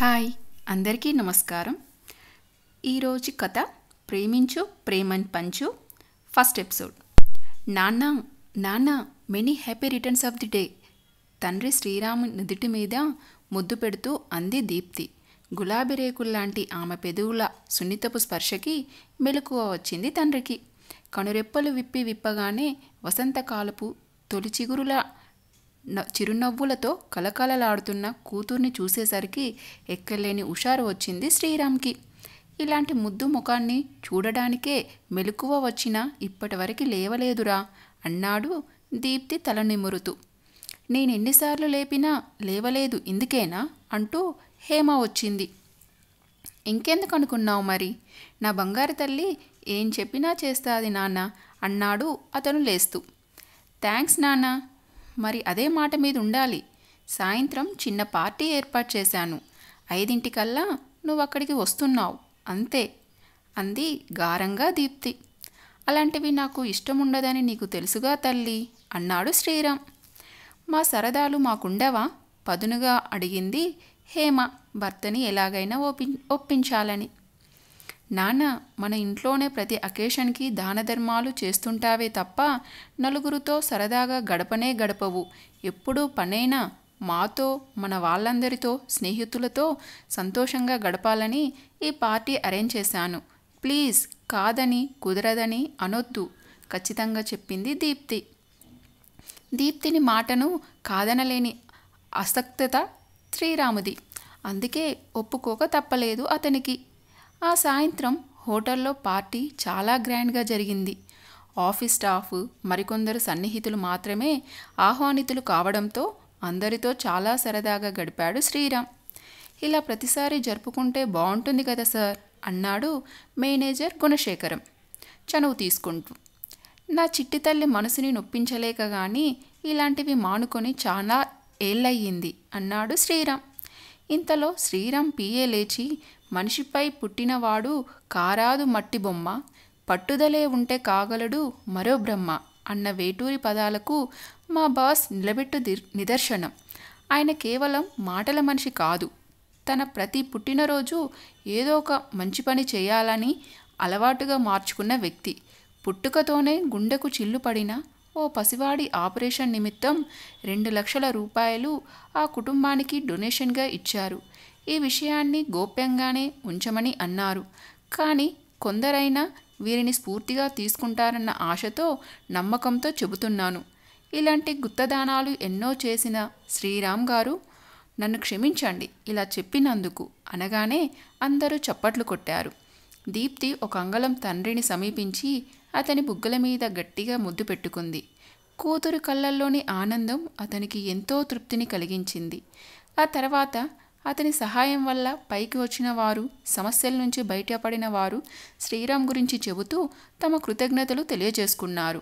Hi అందరికీ నమస్కారం. ఈరోజు కథ ప్రేమించు ప్రేమన్ పంచు ఫస్ట్ ఎపిసోడ్. నాన్న నాన్న many happy returns of the day. తండ్రి శ్రీరాము నుదుటి మీద ముద్దు పెడుతూ అంది దీప్తి. గులాబీ రేకుల్లాంటి ఆమె పెదవుల సున్నితపు స్పర్శకి మెలకువ వచ్చింది తండ్రికి. కనురెప్పలు విప్పగానే వసంతకాలపు తొలి చిగురుల చిరునవ్వులతో కలకలలాడుతున్న కూతుర్ని చూసేసరికి ఎక్కలేని హుషారు వచ్చింది శ్రీరామ్కి. ఇలాంటి ముద్దు ముఖాన్ని చూడడానికే మెలకువ వచ్చినా ఇప్పటివరకు లేవలేదురా అన్నాడు దీప్తి తల నిమురుతూ. నేనెన్నిసార్లు లేపినా లేవలేదు ఇందుకేనా అంటూ హేమ వచ్చింది. ఇంకెందుకు అనుకున్నావు మరి, నా బంగారు తల్లి ఏం చెప్పినా చేస్తాది నాన్న అన్నాడు అతను లేస్తూ. థ్యాంక్స్ నాన్న, మరి అదే మాట మీద ఉండాలి. సాయంత్రం చిన్న పార్టీ ఏర్పాటు చేశాను. 5 నువ్వు అక్కడికి వస్తున్నావు అంతే అంది గారంగా దీప్తి. అలాంటివి నాకు ఇష్టం ఉండదని నీకు తెలుసుగా తల్లి అన్నాడు శ్రీరామ్. మా సరదాలు మాకుండవా పదునుగా అడిగింది హేమ భర్తని ఎలాగైనా ఒప్పించాలని. నాన్న, మన ఇంట్లోనే ప్రతి అకేషన్కి దాన ధర్మాలు చేస్తుంటావే తప్ప నలుగురితో సరదాగా గడపనే గడపవు. ఎప్పుడూ పనైనా మాతో మన వాళ్ళందరితో స్నేహితులతో సంతోషంగా గడపాలని ఈ పార్టీ అరేంజ్ చేశాను. ప్లీజ్ కాదని కుదరదని అనొద్దు ఖచ్చితంగా చెప్పింది దీప్తి. దీప్తిని మాటను కాదనలేని ఆసక్తత శ్రీరాముది. అందుకే ఒప్పుకోక తప్పలేదు అతనికి. ఆ సాయంత్రం హోటల్లో పార్టీ చాలా గ్రాండ్గా జరిగింది. ఆఫీస్ స్టాఫ్ మరికొందరు సన్నిహితులు మాత్రమే ఆహ్వానితులు కావడంతో అందరితో చాలా సరదాగా గడిపాడు శ్రీరామ్. ఇలా ప్రతిసారి జరుపుకుంటే బాగుంటుంది కదా సార్ అన్నాడు మేనేజర్ గుణశేఖరం చనువు తీసుకుంటూ. నా చిట్టి తల్లి మనసుని నొప్పించలేక కానీ ఇలాంటివి మానుకొని చాలా ఏళ్ళయ్యింది అన్నాడు శ్రీరామ్. ఇంతలో శ్రీరామ్ పిఏ లేచి, మనిషిపై పుట్టినవాడు కారాదు మట్టి బొమ్మ, పట్టుదలే ఉంటే కాగలడు మరో బ్రహ్మ అన్న వేటూరి పదాలకు మా బాస్ నిలబెట్టు నిదర్శనం. ఆయన కేవలం మాటల మనిషి కాదు, తన ప్రతి పుట్టినరోజు ఏదో ఒక మంచి పని చేయాలని అలవాటుగా మార్చుకున్న వ్యక్తి. పుట్టుకతోనే గుండెకు చిల్లు పడిన ఓ పసివాడి ఆపరేషన్ నిమిత్తం 2 లక్షల రూపాయలు ఆ కుటుంబానికి డొనేషన్గా ఇచ్చారు. ఈ విషయాన్ని గోప్యంగానే ఉంచమని అన్నారు. కానీ కొందరైనా వీరిని స్ఫూర్తిగా తీసుకుంటారన్న ఆశతో నమ్మకంతో చెబుతున్నాను. ఇలాంటి గుత్తదానాలు ఎన్నో చేసిన శ్రీరామ్ గారు నన్ను క్షమించండి ఇలా చెప్పినందుకు అనగానే అందరూ చప్పట్లు కొట్టారు. దీప్తి ఒక అంగళం తండ్రిని సమీపించి అతని బుగ్గల మీద గట్టిగా ముద్దు పెట్టుకుంది. కూతురు కళ్ళల్లోని ఆనందం అతనికి ఎంతో తృప్తిని కలిగించింది. ఆ తర్వాత అతని సహాయం వల్ల పైకి వచ్చిన వారు, సమస్యల నుంచి బయటపడిన వారు శ్రీరామ్ గురించి చెబుతూ తమ కృతజ్ఞతలు తెలియజేసుకున్నారు.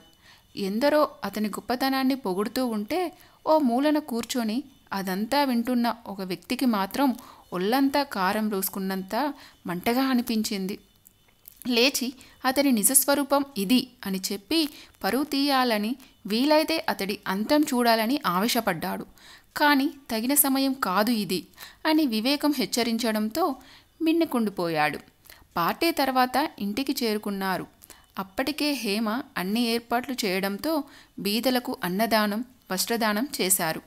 ఎందరో అతని గొప్పతనాన్ని పొగుడుతూ ఉంటే ఓ మూలన కూర్చొని అదంతా వింటున్న ఒక వ్యక్తికి మాత్రం ఒళ్ళంతా కారం రోసుకున్నంత మంటగా అనిపించింది. లేచి అతని నిజస్వరూపం ఇది అని చెప్పి పరువు తీయాలని, వీలైతే అతడి అంతం చూడాలని ఆవేశపడ్డాడు. కానీ తగిన సమయం కాదు ఇది అని వివేకం హెచ్చరించడంతో మిన్నకుండిపోయాడు. పార్టీ తర్వాత ఇంటికి చేరుకున్నారు. అప్పటికే హేమ అన్ని ఏర్పాట్లు చేయడంతో బీదలకు అన్నదానం, వస్త్రదానం చేశారు.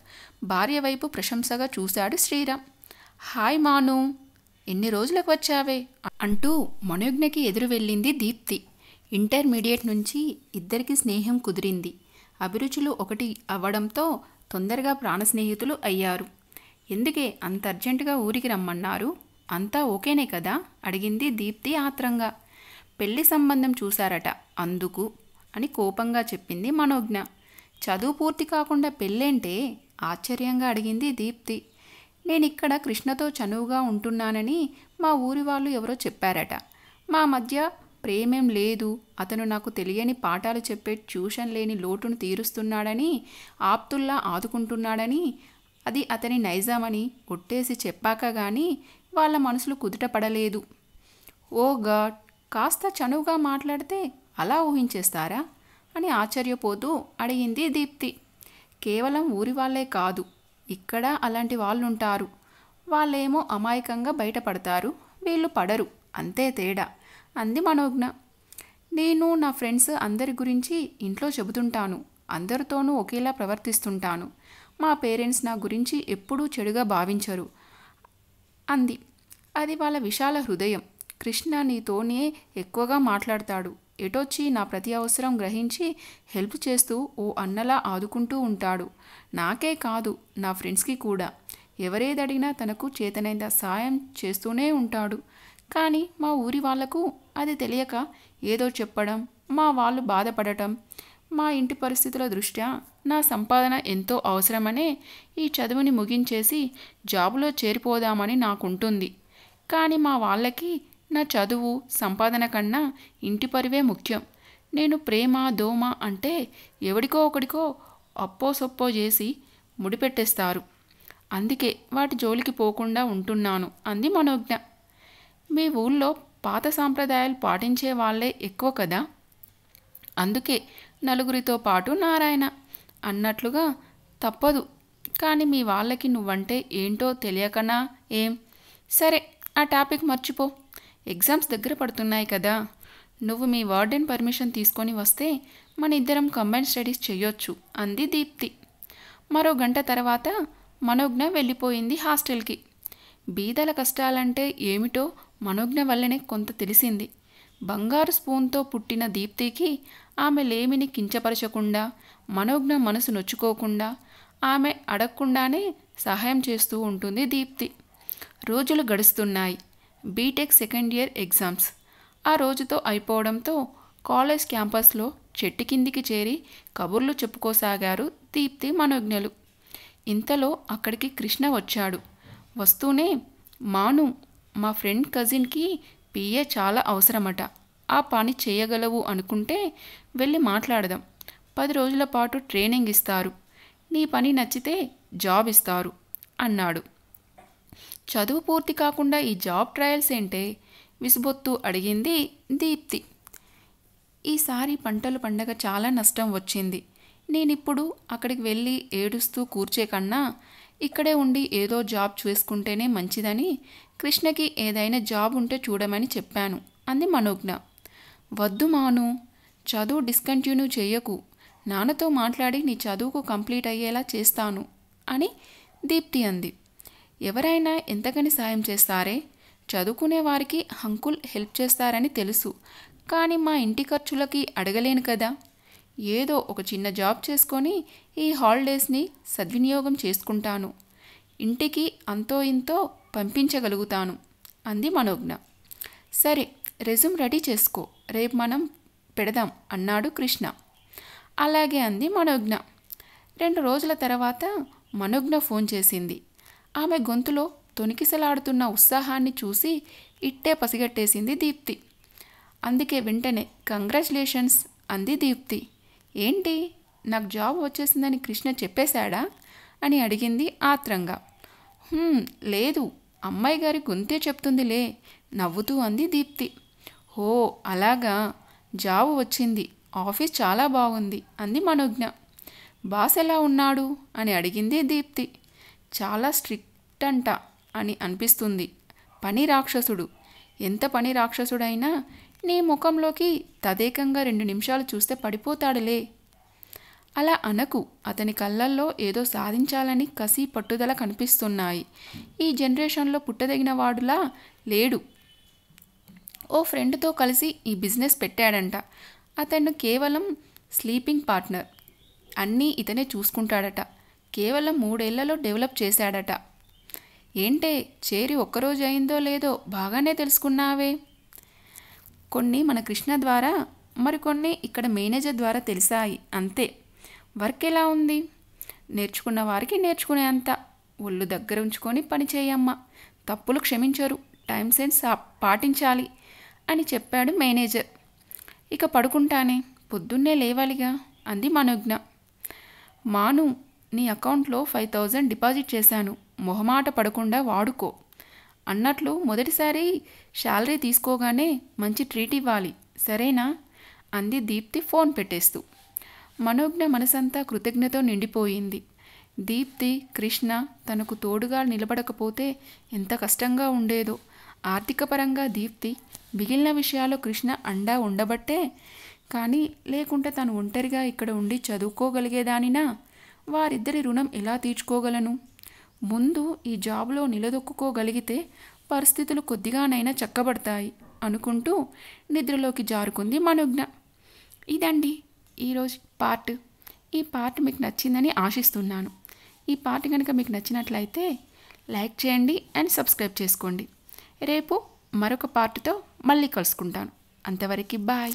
భార్య వైపు ప్రశంసగా చూశాడు శ్రీరామ్. హాయ్ మాను, ఎన్ని రోజులకు వచ్చావే అంటూ మనోజ్ఞకి ఎదురు వెళ్ళింది దీప్తి. ఇంటర్మీడియట్ నుంచి ఇద్దరికి స్నేహం కుదిరింది. అభిరుచులు ఒకటి అవ్వడంతో తొందరగా ప్రాణ స్నేహితులు అయ్యారు. ఎందుకే అంత అర్జెంటుగా ఊరికి రమ్మన్నారు, అంతా ఓకేనే కదా అడిగింది దీప్తి ఆత్రంగా. పెళ్లి సంబంధం చూశారట అందుకు అని కోపంగా చెప్పింది మనోజ్ఞ. చదువు పూర్తి కాకుండా పెళ్ళేంటే ఆశ్చర్యంగా అడిగింది దీప్తి. నేనిక్కడ కృష్ణతో చనువుగా ఉంటున్నానని మా ఊరి వాళ్ళు ఎవరో చెప్పారట. మా మధ్య ప్రేమేం లేదు, అతను నాకు తెలియని పాఠాలు చెప్పే ట్యూషన్ లేని లోటును తీరుస్తున్నాడని, ఆప్తుల్లా ఆదుకుంటున్నాడని, అది అతని నైజామని ఒట్టేసి చెప్పాక కానీ వాళ్ళ మనసులు కుదుట పడలేదు. ఓ గాడ్, కాస్త చనువుగా మాట్లాడితే అలా ఊహించేస్తారా అని ఆశ్చర్యపోతూ అడిగింది దీప్తి. కేవలం ఊరి వాళ్ళే కాదు, ఇక్కడ అలాంటి వాళ్ళుంటారు. వాళ్ళేమో అమాయకంగా బయటపడతారు, వీళ్ళు పడరు, అంతే తేడా అంది మనోజ్ఞ. నేను నా ఫ్రెండ్స్ అందరి గురించి ఇంట్లో చెబుతుంటాను, అందరితోనూ ఒకేలా ప్రవర్తిస్తుంటాను. మా పేరెంట్స్ నా గురించి ఎప్పుడూ చెడుగా భావించరు అంది. అది వాళ్ళ విశాల హృదయం. కృష్ణ నీతోనే ఎక్కువగా మాట్లాడతాడు. ఎటొచ్చి నా ప్రతి అవసరం గ్రహించి హెల్ప్ చేస్తూ ఓ అన్నలా ఆదుకుంటూ ఉంటాడు. నాకే కాదు, నా ఫ్రెండ్స్కి కూడా. ఎవరేదడిగినా తనకు చేతనైన సాయం చేస్తూనే ఉంటాడు. కానీ మా ఊరి వాళ్లకు అది తెలియక ఏదో చెప్పడం, మా వాళ్ళు బాధపడటం, మా ఇంటి పరిస్థితుల దృష్ట్యా నా సంపాదన ఎంతో అవసరమనే ఈ చదువుని ముగించేసి జాబులో చేరిపోదామని నాకుంటుంది. కానీ మా వాళ్ళకి నా చదువు సంపాదన కన్నా ఇంటి పరివే ముఖ్యం. నేను ప్రేమ దోమ అంటే ఎవడికో ఒకడికో అప్పో సొప్పో చేసి ముడిపెట్టేస్తారు. అందుకే వాటి జోలికి పోకుండా ఉంటున్నాను అంది మనోజ్ఞ. మీ ఊళ్ళో పాత సాంప్రదాయాలు పాటించే వాళ్ళే ఎక్కువ కదా, అందుకే నలుగురితో పాటు నారాయణ అన్నట్లుగా. తప్పదు, కానీ మీ వాళ్ళకి నువ్వంటే ఏంటో తెలియకనా ఏం? సరే, ఆ టాపిక్ మర్చిపో. ఎగ్జామ్స్ దగ్గర పడుతున్నాయి కదా, నువ్వు మీ వార్డెన్ పర్మిషన్ తీసుకొని వస్తే మన ఇద్దరం కంబైన్ స్టడీస్ చెయ్యొచ్చు అంది దీప్తి. మరో గంట తర్వాత మనోజ్ఞ వెళ్ళిపోయింది హాస్టల్కి. బీదల కష్టాలంటే ఏమిటో మనోజ్ఞ వల్లనే కొంత తెలిసింది. బంగారు స్పూన్తో పుట్టిన దీప్తికి ఆమె లేమిని కించపరచకుండా, మనోజ్ఞ మనసు నొచ్చుకోకుండా, ఆమె అడగకుండానే సహాయం చేస్తూ ఉంటుంది దీప్తి. రోజులు గడుస్తున్నాయి. బీటెక్ సెకండ్ ఇయర్ ఎగ్జామ్స్ ఆ రోజుతో అయిపోవడంతో కాలేజ్ క్యాంపస్లో చెట్టు కిందికి చేరి కబుర్లు చెప్పుకోసాగారు దీప్తి మనోజ్ఞలు. ఇంతలో అక్కడికి కృష్ణ వచ్చాడు. వస్తూనే, మాను, మా ఫ్రెండ్ కజిన్కి పిఏ చాలా అవసరమట. ఆ పని చేయగలవు అనుకుంటే వెళ్ళి మాట్లాడదాం. 10 రోజుల పాటు ట్రైనింగ్ ఇస్తారు. నీ పని నచ్చితే జాబ్ ఇస్తారు అన్నాడు. చదువు పూర్తి కాకుండా ఈ జాబ్ ట్రయల్స్ ఏంటే విసుబొత్తు అడిగింది దీప్తి. ఈసారి పంటలు పండగ చాలా నష్టం వచ్చింది. నేనిప్పుడు అక్కడికి వెళ్ళి ఏడుస్తూ కూర్చే కన్నా ఇక్కడే ఉండి ఏదో జాబ్ చేసుకుంటేనే మంచిదని కృష్ణకి ఏదైనా జాబ్ ఉంటే చూడమని చెప్పాను అంది మనోజ్ఞ. వద్దు మాను, చదువు డిస్కంటిన్యూ చెయ్యకు. నాన్నతో మాట్లాడి నీ చదువుకు కంప్లీట్ అయ్యేలా చేస్తాను అని దీప్తి అంది. ఎవరైనా ఎంతకని సాయం చేస్తారే? చదువుకునే వారికి అంకుల్ హెల్ప్ చేస్తారని తెలుసు, కానీ మా ఇంటి ఖర్చులకి అడగలేను కదా. ఏదో ఒక చిన్న జాబ్ చేసుకొని ఈ హాలిడేస్ని సద్వినియోగం చేసుకుంటాను. ఇంటికి అంతో ఇంతో పంపించగలుగుతాను అంది మనోజ్ఞ. సరే, రెజ్యూమ్ రెడీ చేసుకో, రేపు మనం పెడదాం అన్నాడు కృష్ణ. అలాగే అంది మనోజ్ఞ. 2 రోజుల తర్వాత మనోజ్ఞ ఫోన్ చేసింది. ఆమె గొంతులో తొణికిసలాడుతున్న ఉత్సాహాన్ని చూసి ఇట్టే పసిగట్టేసింది దీప్తి. అందుకే వెంటనే కంగ్రాచులేషన్స్ అంది దీప్తి. ఏంటి, నాకు జాబ్ వచ్చేసిందని కృష్ణ చెప్పేశాడా అని అడిగింది ఆత్రంగా. లేదు, అమ్మాయి గారి గొంతే చెప్తుందిలే నవ్వుతూ అంది దీప్తి. ఓ అలాగా, జాబ్ వచ్చింది, ఆఫీస్ చాలా బాగుంది అంది మనోజ్ఞ. బాస్ ఎలా ఉన్నాడు అని అడిగింది దీప్తి. చాలా స్ట్రిక్ట్ అంట అని అనిపిస్తుంది. పని రాక్షసుడు. ఎంత పని రాక్షసుడైనా నీ ముఖంలోకి తదేకంగా 2 నిమిషాలు చూస్తే పడిపోతాడులే. అలా అనకు, అతని కళ్ళల్లో ఏదో సాధించాలని కసి పట్టుదల కనిపిస్తున్నాయి. ఈ జనరేషన్లో పుట్టదగిన వాడులా లేడు. ఓ ఫ్రెండ్తో కలిసి ఈ బిజినెస్ పెట్టాడంట. అతను కేవలం స్లీపింగ్ పార్ట్నర్. అన్నీ ఇతనే చూసుకుంటాడట. కేవలం 3 ఏళ్లలో డెవలప్ చేశాడట. ఏంటే, చేరి ఒక్కరోజు అయిందో లేదో బాగానే తెలుసుకున్నావే. కొన్ని మన కృష్ణ ద్వారా, మరికొన్ని ఇక్కడ మేనేజర్ ద్వారా తెలిసాయి అంతే. వర్క్ ఎలా ఉంది? నేర్చుకున్న వారికి నేర్చుకునే అంత. ఒళ్ళు దగ్గర ఉంచుకొని పని చేయమ్మా, తప్పులు క్షమించరు, టైం సెన్స్ పాటించాలి అని చెప్పాడు మేనేజర్. ఇక పడుకుంటానే, పొద్దున్నే లేవాలిగా అంది మనోజ్ఞ. మాను, నీ అకౌంట్లో 5000 డిపాజిట్ చేశాను, మొహమాట పడకుండా వాడుకో. అన్నట్లు మొదటిసారి శాలరీ తీసుకోగానే మంచి ట్రీట్ ఇవ్వాలి, సరేనా అంది దీప్తి ఫోన్ పెట్టేస్తూ. మనోజ్ఞ మనసంతా కృతజ్ఞతో నిండిపోయింది. దీప్తి కృష్ణ తనకు తోడుగా నిలబడకపోతే ఎంత కష్టంగా ఉండేదో. ఆర్థికపరంగా దీప్తి మిగిలిన విషయాల్లో కృష్ణ అండా ఉండబట్టే, కానీ లేకుంటే తను ఒంటరిగా ఇక్కడ ఉండి చదువుకోగలిగేదానినా? వారిద్దరి రుణం ఎలా తీర్చుకోగలను? ముందు ఈ జాబ్లో నిలదొక్కుకోగలిగితే పరిస్థితులు కొద్దిగానైనా చక్కబడతాయి అనుకుంటూ నిద్రలోకి జారుకుంది మనోజ్ఞ. ఇదండి ఈరోజు పార్ట్. ఈ పార్ట్ మీకు నచ్చిందని ఆశిస్తున్నాను. ఈ పార్ట్ కనుక మీకు నచ్చినట్లయితే లైక్ చేయండి అండ్ సబ్స్క్రైబ్ చేసుకోండి. రేపు మరొక పార్ట్తో మళ్ళీ కలుసుకుంటాను. అంతవరకు బాయ్.